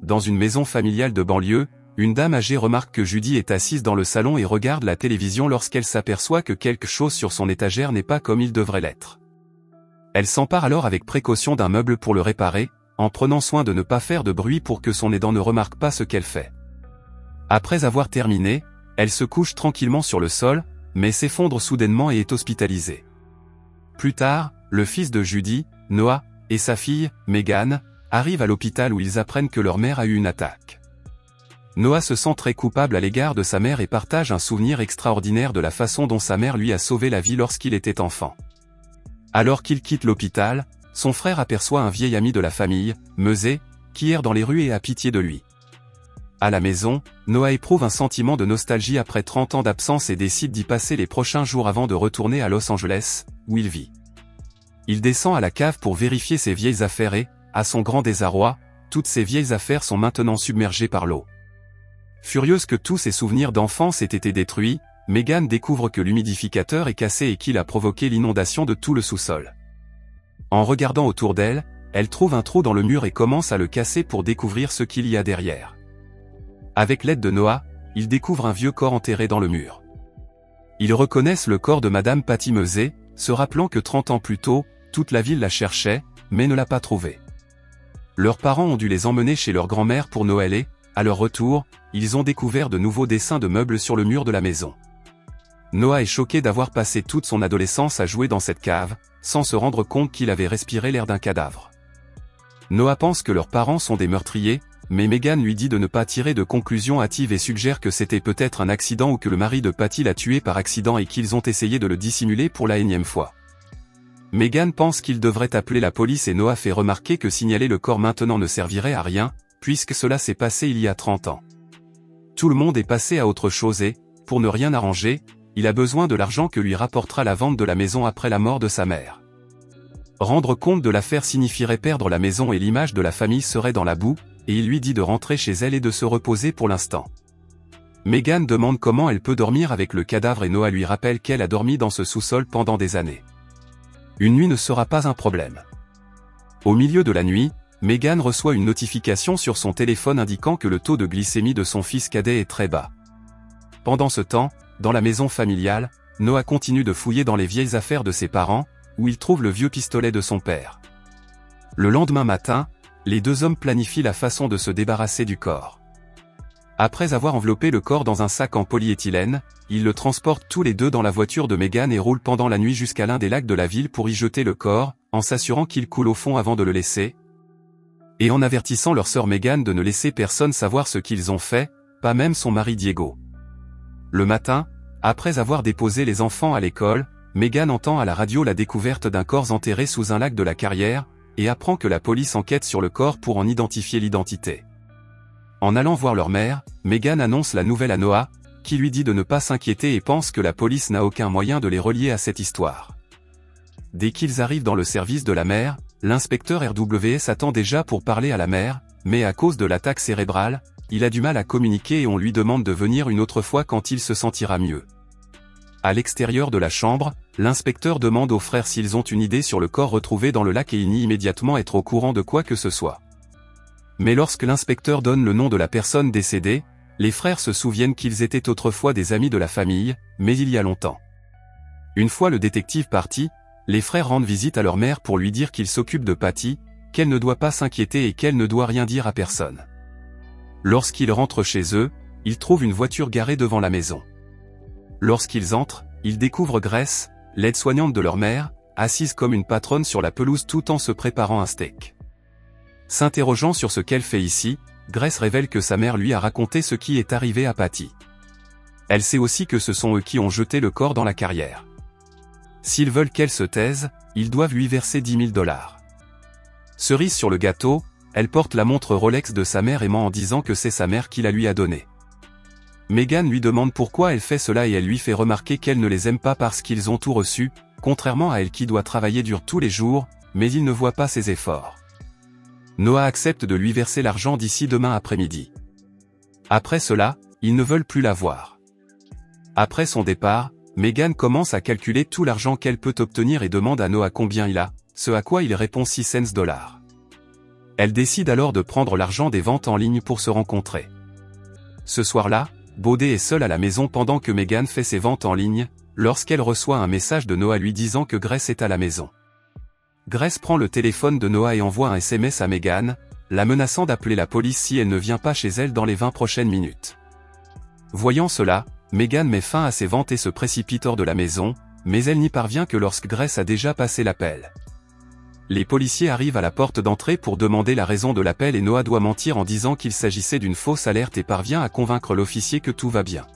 dans une maison familiale de banlieue, une dame âgée remarque que Judy est assise dans le salon et regarde la télévision lorsqu'elle s'aperçoit que quelque chose sur son étagère n'est pas comme il devrait l'être. Elle s'empare alors avec précaution d'un meuble pour le réparer, en prenant soin de ne pas faire de bruit pour que son aidant ne remarque pas ce qu'elle fait. Après avoir terminé, elle se couche tranquillement sur le sol, mais s'effondre soudainement et est hospitalisée. Plus tard, le fils de Judy, Noah, et sa fille, Megan, arrivent à l'hôpital où ils apprennent que leur mère a eu une attaque. Noah se sent très coupable à l'égard de sa mère et partage un souvenir extraordinaire de la façon dont sa mère lui a sauvé la vie lorsqu'il était enfant. Alors qu'il quitte l'hôpital, son frère aperçoit un vieil ami de la famille, Meusé, qui erre dans les rues et a pitié de lui. À la maison, Noah éprouve un sentiment de nostalgie après 30 ans d'absence et décide d'y passer les prochains jours avant de retourner à Los Angeles, où il vit. Il descend à la cave pour vérifier ses vieilles affaires et, à son grand désarroi, toutes ses vieilles affaires sont maintenant submergées par l'eau. Furieuse que tous ses souvenirs d'enfance aient été détruits, Megan découvre que l'humidificateur est cassé et qu'il a provoqué l'inondation de tout le sous-sol. En regardant autour d'elle, elle trouve un trou dans le mur et commence à le casser pour découvrir ce qu'il y a derrière. Avec l'aide de Noah, ils découvrent un vieux corps enterré dans le mur. Ils reconnaissent le corps de Madame Patty Meusé, se rappelant que 30 ans plus tôt, toute la ville la cherchait, mais ne l'a pas trouvée. Leurs parents ont dû les emmener chez leur grand-mère pour Noël et, à leur retour, ils ont découvert de nouveaux dessins de meubles sur le mur de la maison. Noah est choqué d'avoir passé toute son adolescence à jouer dans cette cave, sans se rendre compte qu'il avait respiré l'air d'un cadavre. Noah pense que leurs parents sont des meurtriers, mais Megan lui dit de ne pas tirer de conclusions hâtives et suggère que c'était peut-être un accident ou que le mari de Patty l'a tué par accident et qu'ils ont essayé de le dissimuler pour la énième fois. Megan pense qu'il devrait appeler la police et Noah fait remarquer que signaler le corps maintenant ne servirait à rien, puisque cela s'est passé il y a 30 ans. Tout le monde est passé à autre chose et, pour ne rien arranger, il a besoin de l'argent que lui rapportera la vente de la maison après la mort de sa mère. Rendre compte de l'affaire signifierait perdre la maison et l'image de la famille serait dans la boue, et il lui dit de rentrer chez elle et de se reposer pour l'instant. Megan demande comment elle peut dormir avec le cadavre et Noah lui rappelle qu'elle a dormi dans ce sous-sol pendant des années. Une nuit ne sera pas un problème. Au milieu de la nuit, Megan reçoit une notification sur son téléphone indiquant que le taux de glycémie de son fils cadet est très bas. Pendant ce temps, dans la maison familiale, Noah continue de fouiller dans les vieilles affaires de ses parents, où il trouve le vieux pistolet de son père. Le lendemain matin, les deux hommes planifient la façon de se débarrasser du corps. Après avoir enveloppé le corps dans un sac en polyéthylène, ils le transportent tous les deux dans la voiture de Megan et roulent pendant la nuit jusqu'à l'un des lacs de la ville pour y jeter le corps, en s'assurant qu'il coule au fond avant de le laisser, et en avertissant leur sœur Megan de ne laisser personne savoir ce qu'ils ont fait, pas même son mari Diego. Le matin, après avoir déposé les enfants à l'école, Megan entend à la radio la découverte d'un corps enterré sous un lac de la carrière, et apprend que la police enquête sur le corps pour en identifier l'identité. En allant voir leur mère, Megan annonce la nouvelle à Noah, qui lui dit de ne pas s'inquiéter et pense que la police n'a aucun moyen de les relier à cette histoire. Dès qu'ils arrivent dans le service de la mère, l'inspecteur RWS attend déjà pour parler à la mère, mais à cause de l'attaque cérébrale, il a du mal à communiquer et on lui demande de venir une autre fois quand il se sentira mieux. À l'extérieur de la chambre, l'inspecteur demande aux frères s'ils ont une idée sur le corps retrouvé dans le lac et il nie immédiatement être au courant de quoi que ce soit. Mais lorsque l'inspecteur donne le nom de la personne décédée, les frères se souviennent qu'ils étaient autrefois des amis de la famille, mais il y a longtemps. Une fois le détective parti, les frères rendent visite à leur mère pour lui dire qu'ils s'occupent de Patty, qu'elle ne doit pas s'inquiéter et qu'elle ne doit rien dire à personne. Lorsqu'ils rentrent chez eux, ils trouvent une voiture garée devant la maison. Lorsqu'ils entrent, ils découvrent Grace, l'aide-soignante de leur mère, assise comme une patronne sur la pelouse tout en se préparant un steak. S'interrogeant sur ce qu'elle fait ici, Grace révèle que sa mère lui a raconté ce qui est arrivé à Patty. Elle sait aussi que ce sont eux qui ont jeté le corps dans la carrière. S'ils veulent qu'elle se taise, ils doivent lui verser 10 000 $. Cerise sur le gâteau, elle porte la montre Rolex de sa mère et ment en disant que c'est sa mère qui la lui a donnée. Megan lui demande pourquoi elle fait cela et elle lui fait remarquer qu'elle ne les aime pas parce qu'ils ont tout reçu, contrairement à elle qui doit travailler dur tous les jours, mais il ne voit pas ses efforts. Noah accepte de lui verser l'argent d'ici demain après-midi. Après cela, ils ne veulent plus la voir. Après son départ, Megan commence à calculer tout l'argent qu'elle peut obtenir et demande à Noah combien il a, ce à quoi il répond 6 cents $. Elle décide alors de prendre l'argent des ventes en ligne pour se rencontrer. Ce soir-là, Baudet est seul à la maison pendant que Megan fait ses ventes en ligne, lorsqu'elle reçoit un message de Noah lui disant que Grace est à la maison. Grace prend le téléphone de Noah et envoie un SMS à Megan, la menaçant d'appeler la police si elle ne vient pas chez elle dans les 20 prochaines minutes. Voyant cela, Megan met fin à ses ventes et se précipite hors de la maison, mais elle n'y parvient que lorsque Grace a déjà passé l'appel. Les policiers arrivent à la porte d'entrée pour demander la raison de l'appel et Noah doit mentir en disant qu'il s'agissait d'une fausse alerte et parvient à convaincre l'officier que tout va bien.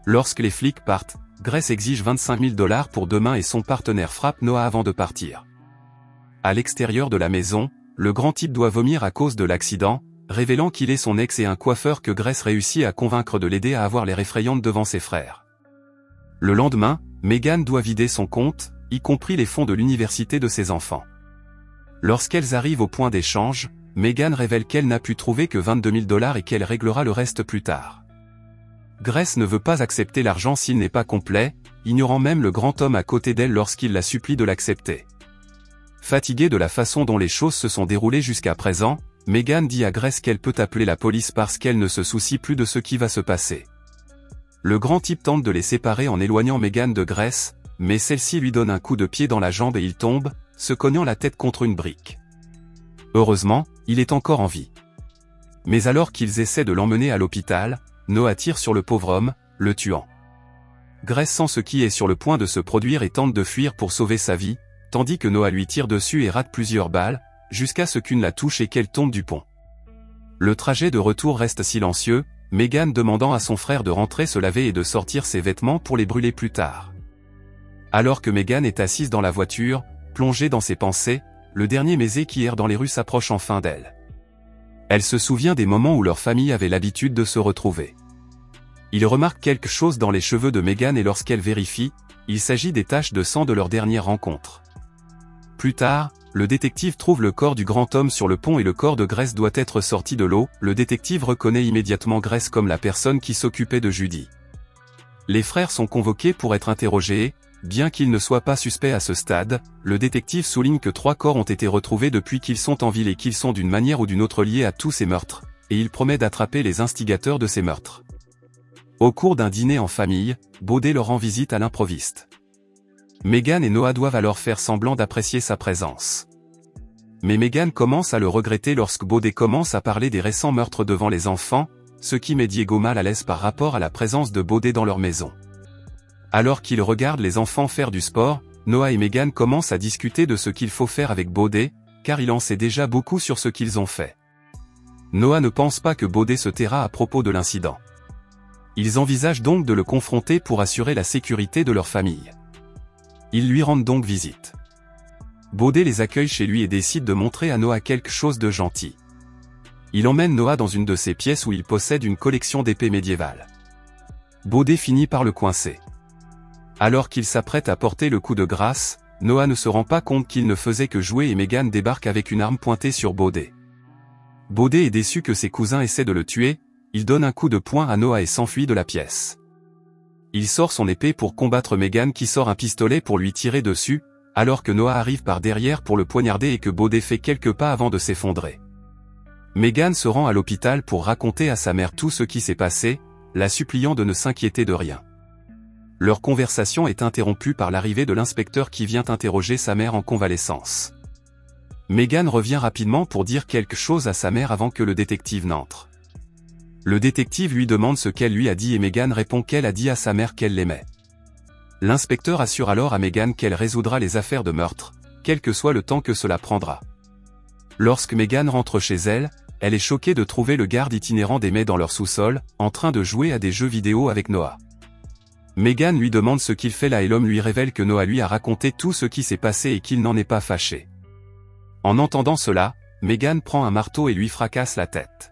Lorsque les flics partent, Grace exige 25 000 $ pour demain et son partenaire frappe Noah avant de partir. À l'extérieur de la maison, le grand type doit vomir à cause de l'accident, révélant qu'il est son ex et un coiffeur que Grace réussit à convaincre de l'aider à avoir l'air effrayante devant ses frères. Le lendemain, Megan doit vider son compte, y compris les fonds de l'université de ses enfants. Lorsqu'elles arrivent au point d'échange, Megan révèle qu'elle n'a pu trouver que 22 000 $ et qu'elle réglera le reste plus tard. Grace ne veut pas accepter l'argent s'il n'est pas complet, ignorant même le grand homme à côté d'elle lorsqu'il la supplie de l'accepter. Fatiguée de la façon dont les choses se sont déroulées jusqu'à présent, Megan dit à Grace qu'elle peut appeler la police parce qu'elle ne se soucie plus de ce qui va se passer. Le grand type tente de les séparer en éloignant Megan de Grace, mais celle-ci lui donne un coup de pied dans la jambe et il tombe, se cognant la tête contre une brique. Heureusement, il est encore en vie. Mais alors qu'ils essaient de l'emmener à l'hôpital, Noah tire sur le pauvre homme, le tuant. Grace sent ce qui est sur le point de se produire et tente de fuir pour sauver sa vie, tandis que Noah lui tire dessus et rate plusieurs balles, jusqu'à ce qu'une la touche et qu'elle tombe du pont. Le trajet de retour reste silencieux, Megan demandant à son frère de rentrer se laver et de sortir ses vêtements pour les brûler plus tard. Alors que Megan est assise dans la voiture, plongée dans ses pensées, le dernier Mésé qui erre dans les rues s'approche enfin d'elle. Elle se souvient des moments où leur famille avait l'habitude de se retrouver. Il remarque quelque chose dans les cheveux de Megan et lorsqu'elle vérifie, il s'agit des taches de sang de leur dernière rencontre. Plus tard, le détective trouve le corps du grand homme sur le pont et le corps de Grace doit être sorti de l'eau. Le détective reconnaît immédiatement Grace comme la personne qui s'occupait de Judy. Les frères sont convoqués pour être interrogés. Bien qu'ils ne soient pas suspects à ce stade, le détective souligne que 3 corps ont été retrouvés depuis qu'ils sont en ville et qu'ils sont d'une manière ou d'une autre liés à tous ces meurtres, et il promet d'attraper les instigateurs de ces meurtres. Au cours d'un dîner en famille, Baudet leur rend visite à l'improviste. Megan et Noah doivent alors faire semblant d'apprécier sa présence. Mais Megan commence à le regretter lorsque Baudet commence à parler des récents meurtres devant les enfants, ce qui met Diego mal à l'aise par rapport à la présence de Baudet dans leur maison. Alors qu'ils regardent les enfants faire du sport, Noah et Megan commencent à discuter de ce qu'il faut faire avec Baudet, car il en sait déjà beaucoup sur ce qu'ils ont fait. Noah ne pense pas que Baudet se taira à propos de l'incident. Ils envisagent donc de le confronter pour assurer la sécurité de leur famille. Ils lui rendent donc visite. Baudet les accueille chez lui et décide de montrer à Noah quelque chose de gentil. Il emmène Noah dans une de ses pièces où il possède une collection d'épées médiévales. Baudet finit par le coincer. Alors qu'il s'apprête à porter le coup de grâce, Noah ne se rend pas compte qu'il ne faisait que jouer et Megan débarque avec une arme pointée sur Baudet. Baudet est déçu que ses cousins essaient de le tuer, il donne un coup de poing à Noah et s'enfuit de la pièce. Il sort son épée pour combattre Megan qui sort un pistolet pour lui tirer dessus, alors que Noah arrive par derrière pour le poignarder et que Baudet fait quelques pas avant de s'effondrer. Megan se rend à l'hôpital pour raconter à sa mère tout ce qui s'est passé, la suppliant de ne s'inquiéter de rien. Leur conversation est interrompue par l'arrivée de l'inspecteur qui vient interroger sa mère en convalescence. Megan revient rapidement pour dire quelque chose à sa mère avant que le détective n'entre. Le détective lui demande ce qu'elle lui a dit et Megan répond qu'elle a dit à sa mère qu'elle l'aimait. L'inspecteur assure alors à Megan qu'elle résoudra les affaires de meurtre, quel que soit le temps que cela prendra. Lorsque Megan rentre chez elle, elle est choquée de trouver le garde itinérant d'Aimée dans leur sous-sol, en train de jouer à des jeux vidéo avec Noah. Megan lui demande ce qu'il fait là et l'homme lui révèle que Noah lui a raconté tout ce qui s'est passé et qu'il n'en est pas fâché. En entendant cela, Megan prend un marteau et lui fracasse la tête.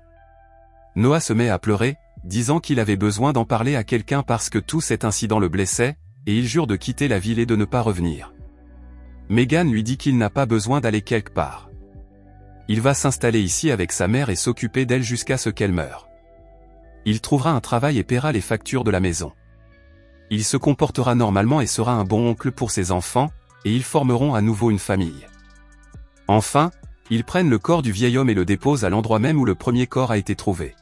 Noah se met à pleurer, disant qu'il avait besoin d'en parler à quelqu'un parce que tout cet incident le blessait, et il jure de quitter la ville et de ne pas revenir. Megan lui dit qu'il n'a pas besoin d'aller quelque part. Il va s'installer ici avec sa mère et s'occuper d'elle jusqu'à ce qu'elle meure. Il trouvera un travail et paiera les factures de la maison. Il se comportera normalement et sera un bon oncle pour ses enfants, et ils formeront à nouveau une famille. Enfin, Ils prennent le corps du vieil homme et le déposent à l'endroit même où le premier corps a été trouvé.